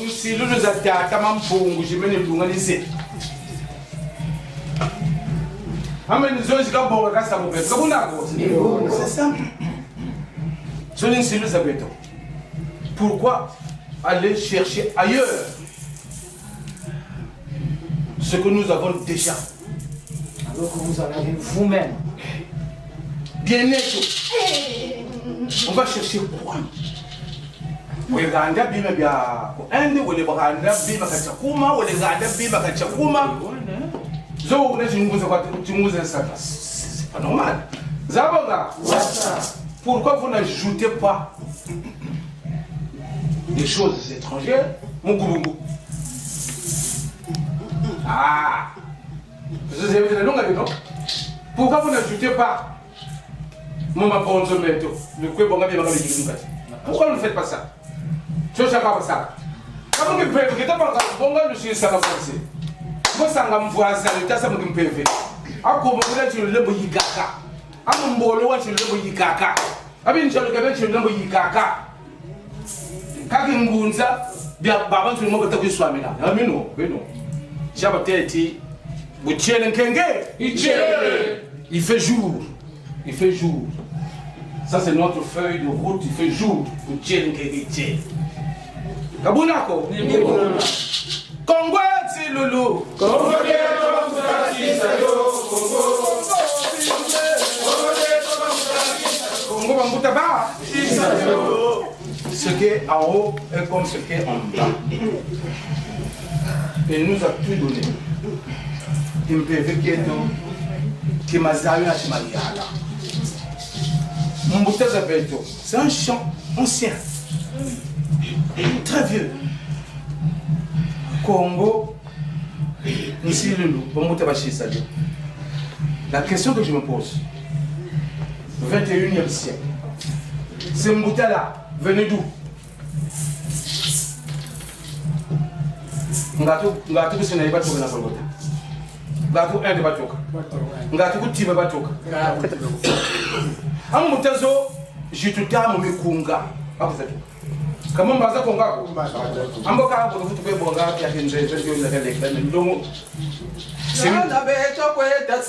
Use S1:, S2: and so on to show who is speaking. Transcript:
S1: si nous nous attaquons pour je mène le lunganisé. Amen, nous avons bon à ça, c'est simple. Pourquoi aller chercher ailleurs ce que nous avons déjà?
S2: Alors que vous en avez vous-même.
S1: Bien-être. On va chercher quoi? Weganda bima bya ende wale baganda bima kachakuma wale ganda bima kachakuma zo una chunguza ça c'est pas normal. Zabonga pourquoi vous n'ajoutez pas des choses étrangères mugulungu? Ah, vous avez la longue avec nous. Pourquoi vous n'ajoutez pas mon bonzo meto le quoi bonga bien pourquoi vous ne faites pas ça? Je ne sais pas ça. Quand vous me payez, vous êtes pas bon, je suis ça français. Moi, ça me voit ça, le tas, ça me paye. À quoi vous êtes sur le boyikaka? À mon bolo, sur le boyikaka. À bien, je le gagné sur le boyikaka. Quand vous me ça, bien, baban, tu ne m'as pas tapé sur la main. Ah, mais non, mais non. J'ai pas été. Vous tirez un kenge? Il fait jour. Il fait jour. Ça, c'est notre feuille de route. Il fait jour. Vous tirez un kenge. Kabunako Congo ti lulu Congo de Toba Sayo Congo Bambuta Ba ce qui est en haut est comme ce qui est en bas. Il nous a tout donné. Il me fait qui m'a zalu à Chimaliala. Mbuta Zabeto, c'est un chant ancien. Très vieux. Congo, ici le la question que je me pose, 21e siècle, ces Mbouta-là venaient d'où? Ngatu Sénégal va tourner la Golgotha. Ngatu Inde va tourner. Ngatu Tiba va tourner. Amutazo, je te dame mes kunga. Comment on va faire Congo? Amboka pour vous trouver Bonga qui a une région de la